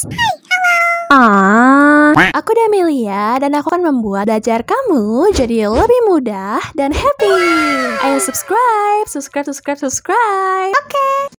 guys. Aku Damelia dan aku akan membuat belajar kamu jadi lebih mudah dan happy. Ayo subscribe. Oke.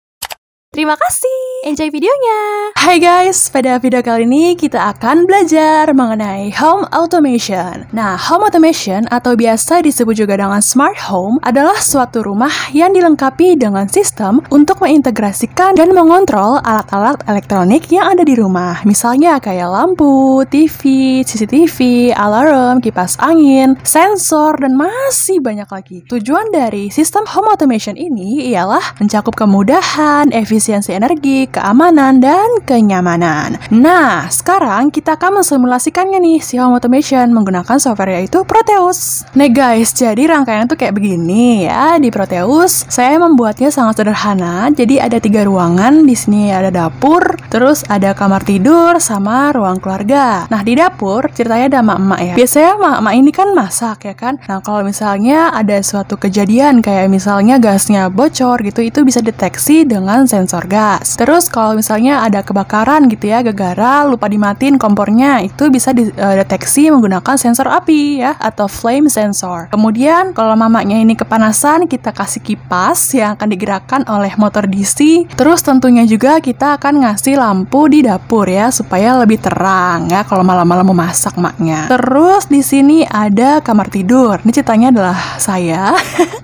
Terima kasih. Enjoy videonya. Hai guys, pada video kali ini kita akan belajar mengenai home automation. Nah, home automation atau biasa disebut juga dengan smart home adalah suatu rumah yang dilengkapi dengan sistem untuk mengintegrasikan dan mengontrol alat-alat elektronik yang ada di rumah. Misalnya kayak lampu, TV, CCTV, alarm, kipas angin, sensor, dan masih banyak lagi. Tujuan dari sistem home automation ini ialah mencakup kemudahan, efisiensi energi, keamanan, dan kenyamanan. Nah, sekarang kita akan mensimulasikannya nih, si home automation menggunakan software yaitu Proteus. Nah guys, jadi rangkaiannya tuh kayak begini ya. Di Proteus, saya membuatnya sangat sederhana. Jadi ada 3 ruangan. Di sini ada dapur, terus ada kamar tidur, sama ruang keluarga. Nah, di dapur, ceritanya ada emak-emak ya. Biasanya emak-emak ini kan masak ya kan. Nah, kalau misalnya ada suatu kejadian kayak misalnya gasnya bocor gitu, itu bisa deteksi dengan sensor gas. Terus kalau misalnya ada kebakaran gitu ya, gara-gara lupa dimatiin kompornya, itu bisa dideteksi menggunakan sensor api ya, atau flame sensor. Kemudian kalau mamanya ini kepanasan, kita kasih kipas yang akan digerakkan oleh motor DC. Terus tentunya juga kita akan ngasih lampu di dapur ya, supaya lebih terang ya kalau malam-malam memasak maknya. Terus di sini ada kamar tidur. Ini ceritanya adalah saya.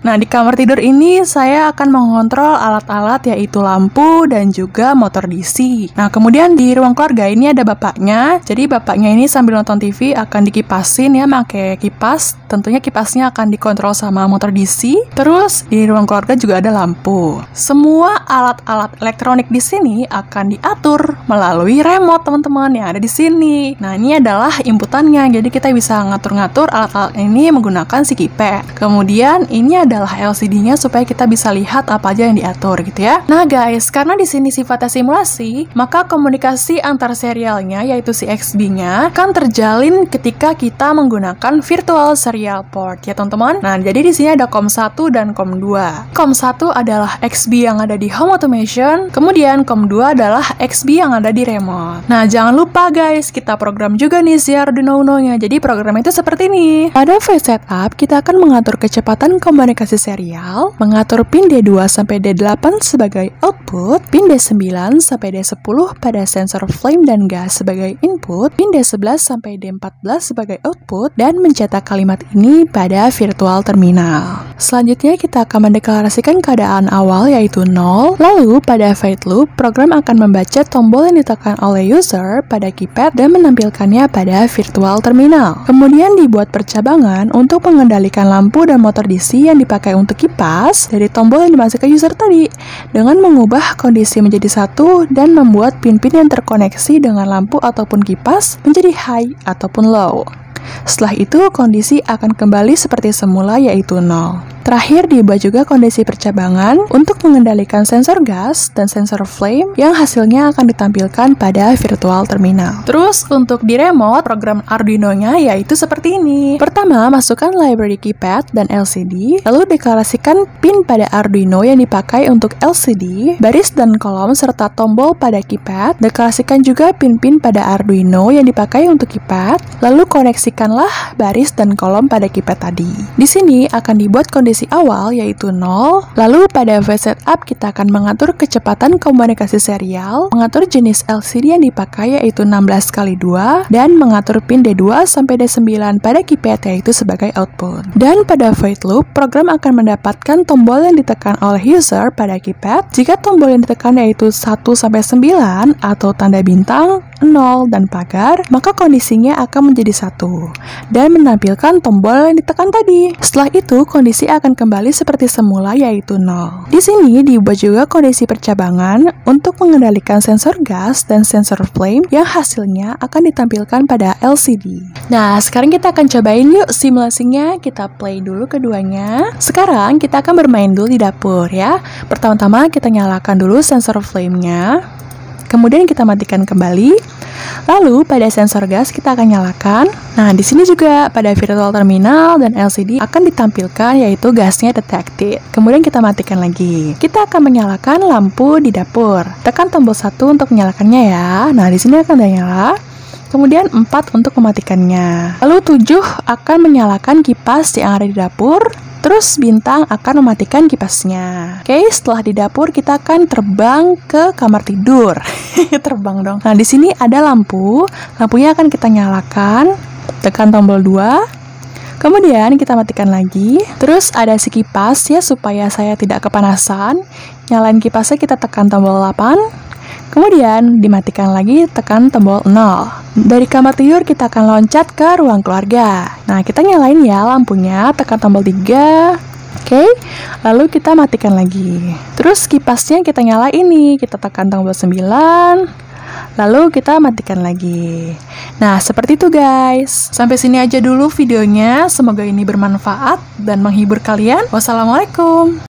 Nah, di kamar tidur ini saya akan mengontrol alat-alat yaitu lampu dan juga motor DC. Nah, kemudian di ruang keluarga ini ada bapaknya. Jadi bapaknya ini sambil nonton TV akan dikipasin ya, pakai kipas. Tentunya kipasnya akan dikontrol sama motor DC. Terus di ruang keluarga juga ada lampu. Semua alat-alat elektronik di sini akan diatur melalui remote teman-teman yang ada di sini. Nah, ini adalah inputannya. Jadi kita bisa ngatur-ngatur alat-alat ini menggunakan si keypad. Kemudian ini adalah LCD-nya supaya kita bisa lihat apa aja yang diatur gitu ya. Nah guys, karena di sini sifatnya simulasi, maka komunikasi antar serialnya yaitu si XB-nya akan terjalin ketika kita menggunakan virtual serial port ya teman-teman. Nah, jadi di sini ada COM1 dan COM2. COM1 adalah XB yang ada di home automation, kemudian COM2 adalah XB yang ada di remote. Nah, jangan lupa guys, kita program juga nih si Arduino Uno-nya. Jadi program itu seperti ini. Pada phase setup, kita akan mengatur kecepatan komunikasi serial, mengatur pin D2 sampai D8 sebagai output, pin D9 sampai D10 pada sensor flame dan gas sebagai input, pin D11 sampai D14 sebagai output, dan mencetak kalimat ini pada virtual terminal. Selanjutnya kita akan mendeklarasikan keadaan awal yaitu 0, lalu pada void loop, program akan membaca tombol yang ditekan oleh user pada keypad dan menampilkannya pada virtual terminal. Kemudian dibuat percabangan untuk mengendalikan lampu dan motor DC yang dipakai untuk kipas dari tombol yang dimasukkan user tadi, dengan mengubah kondisi menjadi 1 dan membuat pin-pin yang terkoneksi dengan lampu ataupun kipas menjadi high ataupun low. Setelah itu kondisi akan kembali seperti semula yaitu 0. Terakhir diubah juga kondisi percabangan untuk mengendalikan sensor gas dan sensor flame yang hasilnya akan ditampilkan pada virtual terminal. Terus untuk di remote, program Arduino-nya yaitu seperti ini. Pertama, masukkan library keypad dan LCD, lalu deklarasikan pin pada Arduino yang dipakai untuk LCD, baris dan kolom serta tombol pada keypad. Deklarasikan juga pin-pin pada Arduino yang dipakai untuk keypad, lalu koneksikanlah baris dan kolom pada keypad tadi. Di sini akan dibuat kondisi awal yaitu 0, lalu pada phase setup kita akan mengatur kecepatan komunikasi serial, mengatur jenis LCD yang dipakai yaitu 16x2, dan mengatur pin D2 sampai D9 pada keypad yaitu sebagai output. Dan pada void loop, program akan mendapatkan tombol yang ditekan oleh user pada keypad. Jika tombol yang ditekan yaitu 1-9 atau tanda bintang, 0, dan pagar, maka kondisinya akan menjadi 1 dan menampilkan tombol yang ditekan tadi. Setelah itu, kondisi akan kembali seperti semula yaitu 0. Di sini diubah juga kondisi percabangan untuk mengendalikan sensor gas dan sensor flame yang hasilnya akan ditampilkan pada LCD. Nah, sekarang kita akan cobain yuk simulasinya. Kita play dulu keduanya. Sekarang kita akan bermain dulu di dapur ya. Pertama-tama kita nyalakan dulu sensor flame-nya. Kemudian kita matikan kembali. Lalu pada sensor gas kita akan nyalakan. Nah, di sini juga pada virtual terminal dan LCD akan ditampilkan yaitu gasnya detected. Kemudian kita matikan lagi. Kita akan menyalakan lampu di dapur. Tekan tombol 1 untuk menyalakannya ya. Nah, di sini akan udah nyala. Kemudian 4 untuk mematikannya. Lalu 7 akan menyalakan kipas yang ada di dapur. Terus bintang akan mematikan kipasnya. Oke, setelah di dapur kita akan terbang ke kamar tidur. Terbang dong. Nah, di sini ada lampu. Lampunya akan kita nyalakan. Tekan tombol 2. Kemudian kita matikan lagi. Terus ada si kipas ya supaya saya tidak kepanasan. Nyalain kipasnya kita tekan tombol 8. Kemudian dimatikan lagi, tekan tombol 0. Dari kamar tidur kita akan loncat ke ruang keluarga. Nah, kita nyalain ya lampunya, tekan tombol 3. Oke, lalu kita matikan lagi. Terus kipasnya kita nyalain ini, kita tekan tombol 9. Lalu kita matikan lagi. Nah, seperti itu guys. Sampai sini aja dulu videonya. Semoga ini bermanfaat dan menghibur kalian. Wassalamualaikum.